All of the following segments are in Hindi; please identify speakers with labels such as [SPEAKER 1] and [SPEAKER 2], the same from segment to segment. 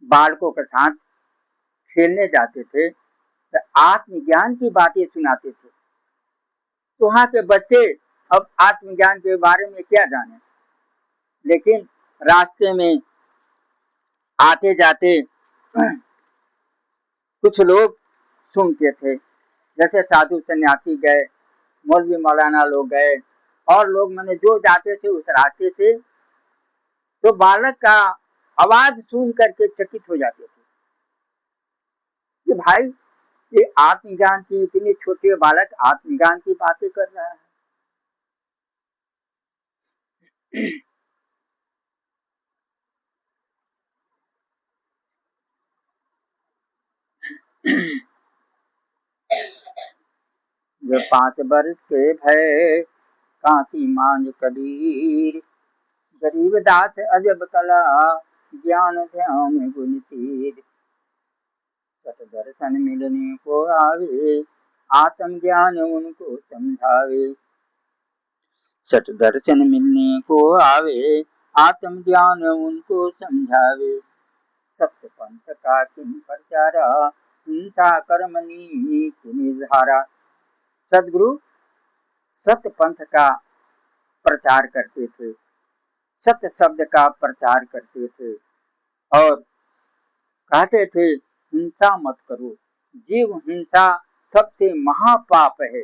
[SPEAKER 1] बालकों के साथ खेलने जाते थे तो आत्मज्ञान की बातें सुनाते थे। तो वहाँ के बच्चे अब आत्मज्ञान के बारे में क्या जाने, लेकिन रास्ते में आते जाते कुछ लोग सुनते थे, जैसे साधु सन्यासी गए, मौलवी मौलाना लोग गए, और लोग मैंने जो जाते थे उस रास्ते से, तो बालक का आवाज सुन करके चकित हो जाते थे कि भाई ये आत्मज्ञान की, इतने छोटे बालक आत्मज्ञान की बातें कर रहा है। जो 5 वर्ष के भय काशी मांझ कबीर, गरीब दास अजब कला ज्ञान ध्यान गुण तीर। सत दर्शन मिलने को आवे आत्म ज्ञान उनको समझावे। सत दर्शन मिलने को आवे आत्म ज्ञान उनको समझावे। सत्य पंथ का किन प्रचारा हिंसा कर्म नीति निर्धारा। सदगुरु सत्य पंथ का प्रचार करते थे, सत्य शब्द का प्रचार करते थे, और कहते थे हिंसा मत करो, जीव हिंसा सबसे महापाप है,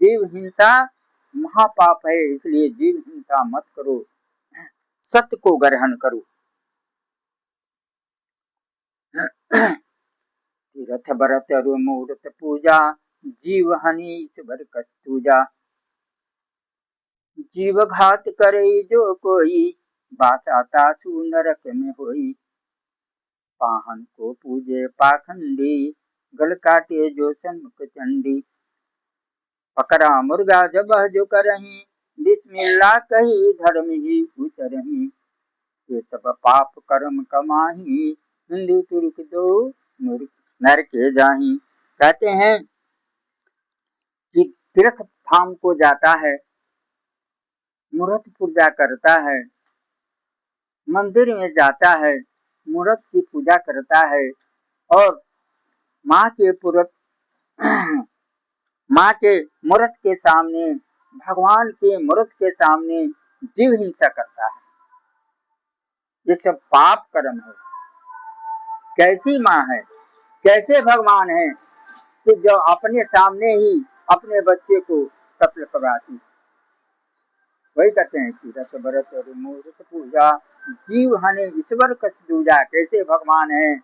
[SPEAKER 1] जीव हिंसा महापाप है, इसलिए जीव हिंसा मत करो, सत्य को ग्रहण करो। तीर्थ व्रत और मूर्त पूजा जीव हनि ईश्वर कस्तूजा। जीव घात करे जो कोई बासाता सु नरक में होई। पाहन को पूजे पाखंडी गल काटे जो सन्मुख चंडी। पकड़ा मुर्गा जब जो करही बिस्मिल्लाह कही धर्म ही उतरही। ये सब पाप कर्म कमाही हिंदू तुर्क दो नर के जाही। कहते हैं कि तीर्थ धाम को जाता है, मूर्त पूजा करता है, मंदिर में जाता है, मूर्त की पूजा करता है, और माँ के मूर्त के सामने, भगवान के मूर्त के सामने जीव हिंसा करता है। ये सब पाप कर्म है। कैसी माँ है, कैसे भगवान है कि जो अपने सामने ही अपने बच्चे को कत्ल करवाती। वही कहते हैं कि रस भरत और मूर्त पूजा जीव हने ईश्वर कस दूजा। कैसे भगवान है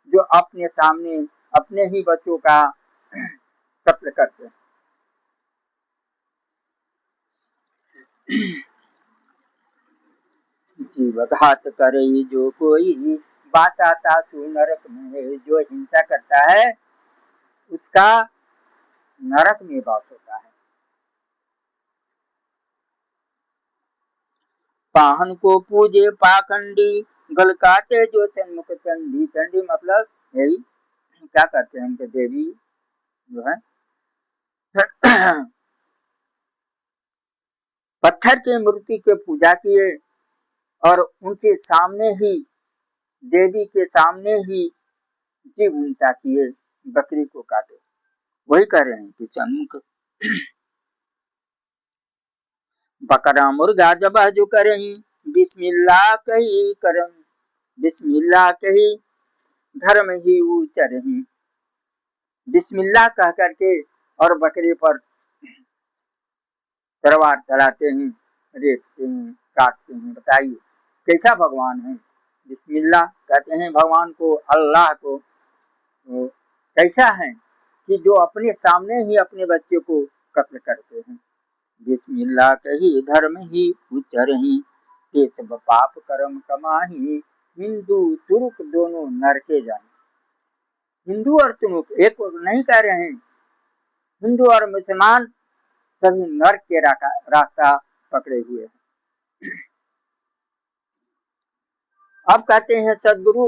[SPEAKER 1] जो अपने सामने अपने ही बच्चों का कत्ल करते हैं। जीव घात करे जो कोई बासाता तू नरक में। जो हिंसा करता है उसका नरक में वास होता है। पाहन को पूजे पाखंडी गल काटे जो सन्मुख चंडी। चंडी मतलब यही क्या करते हैं, उनके देवी जो है पत्थर के मूर्ति के पूजा किए और उनके सामने ही, देवी के सामने ही जीव हिंसा किए, बकरी को काटे। वही कह रहे हैं कि सन्मुख बकरा मुर्गा जब जो करही बिस्मिल्लाह कही करम। बिस्मिल्लाह कही धर्म ही उचरही। बिस्मिल्लाह कह करके और बकरी पर तलवार चलाते हैं, रेतते हैं, काटते हैं। बताइए कैसा भगवान है। बिस्मिल्लाह कहते हैं भगवान को, अल्लाह को। तो कैसा है कि जो अपने सामने ही अपने बच्चे को कत्ल करते हैं। बिस्मिल्लाह कही धर्म ही उचरही। ते सब पाप कर्म कमाही हिंदू तुर्क दोनों नरके जाए। हिंदू और तुर्क एक नहीं कह रहे हैं, हिंदू और मुसलमान सभी नरक के रास्ता पकड़े हुए हैं। अब कहते हैं सदगुरु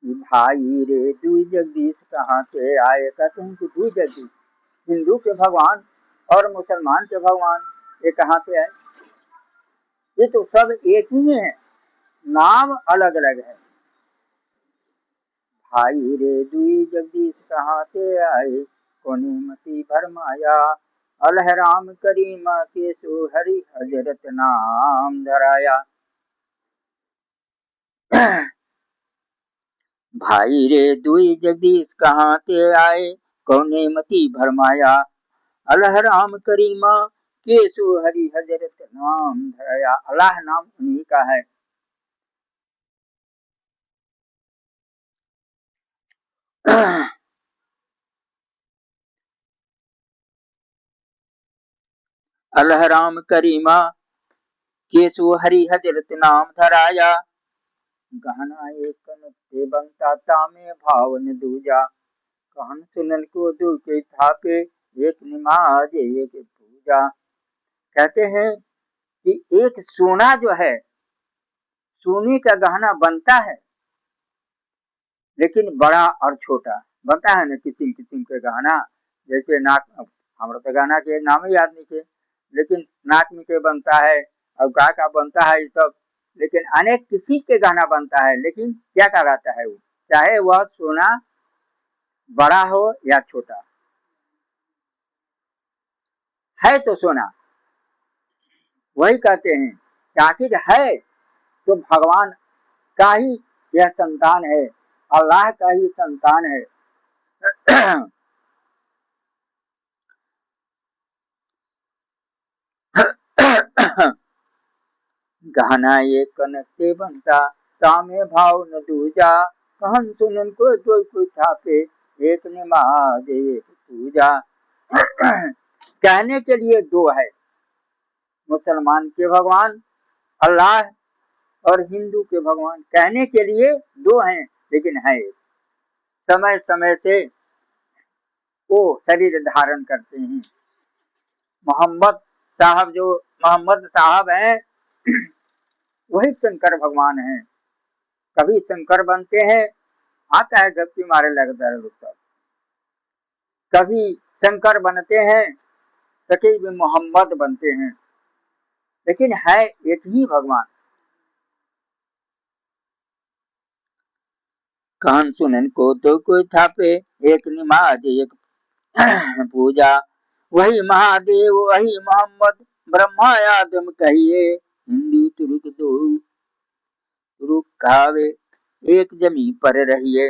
[SPEAKER 1] भाई रे दुई जगदीश कहाँ से आए। कहते हैं कि दुई जगदीश, हिंदू के भगवान और मुसलमान के भगवान, ये कहाँ से आए। ये तो सब एक ही है, नाम अलग अलग है। भाई रे दुई जगदीश कहाँ ते आए, कोने मती भरमाया, अलहराम करीमा के सो हरि हजरत नाम धराया। भाई रे दुई जगदीश कहाँ ते आए, कोने मती भरमाया, अलहराम करीमा के सो हरि हजरत नाम धराया। अल्लाह नाम उन्हीं का है। अलहराम करीमा केसु हरि हजरत नाम धराया, गहना एक ते बनता तामे भावन दूजा, कहन सुनन को दू के थापे, एक निमाज एक पूजा। कहते हैं कि एक सोना जो है, सोने का गहना बनता है, लेकिन बड़ा और छोटा बनता है ना, किस्म किस्म के गहना। जैसे नाक, हमारा तो गहना के नाम ही याद नहीं थे, लेकिन नाक में के बनता है और गा का बनता है ये सब, लेकिन अनेक किस्म के गहना बनता है। लेकिन क्या कहलाता है वो, चाहे वह सोना बड़ा हो या छोटा, है तो सोना। वही कहते हैं कि आखिर है तो भगवान का ही यह संतान है, अल्लाह का ही संतान है। गहना ये कनकते बनता, तामे भाव न दूजा, कहन सुनन को जो कोई छापे, एक नमाज एक पूजा। कहने के लिए दो है, मुसलमान के भगवान अल्लाह और हिंदू के भगवान कहने के लिए दो हैं, लेकिन है एक। समय समय से वो शरीर धारण करते हैं। मोहम्मद साहब, जो मोहम्मद साहब हैं, वही शंकर भगवान हैं। कभी शंकर बनते हैं, आता है झपकी मारे लगता है लोग सब। कभी शंकर बनते हैं तो कभी मोहम्मद बनते हैं, लेकिन है एक ही भगवान। कान सुनन को तो कोई थापे, एक नमाज एक पूजा। वही महादेव वही मोहम्मद, ब्रह्मा आदम कहिए, हिंदू तुर्क दो तुरुक खावे, एक जमी पर रहिए।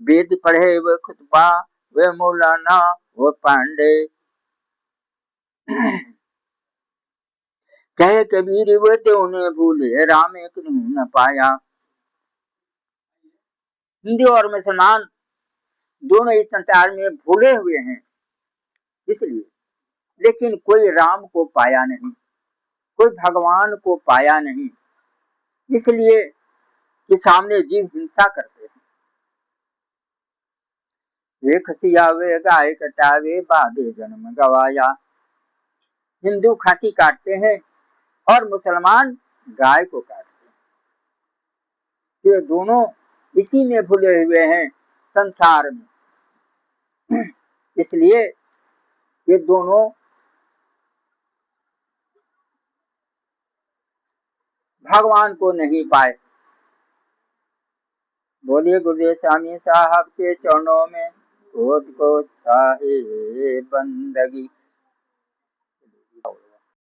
[SPEAKER 1] वेद पढ़े व खुतबा, वे मौलाना वो पांडे। कहे कबीर वो तो उन्हें भूले, राम एक नहीं न पाया। हिंदू और मुसलमान दोनों इस संसार में भूले हुए हैं, इसलिए, लेकिन कोई राम को पाया नहीं, कोई भगवान को पाया नहीं, इसलिए कि सामने जीव हिंसा करते हैं। वे खसियावे गाय कटावे, बाधे जन्म गवाया। हिंदू खांसी काटते हैं और मुसलमान गाय को काटते हैं। ये दोनों इसी में भूले हुए हैं संसार में, इसलिए ये दोनों भगवान को नहीं पाए। बोलिए गुरुदेव स्वामी साहब के चरणों में कोट कोट साहे बंदगी।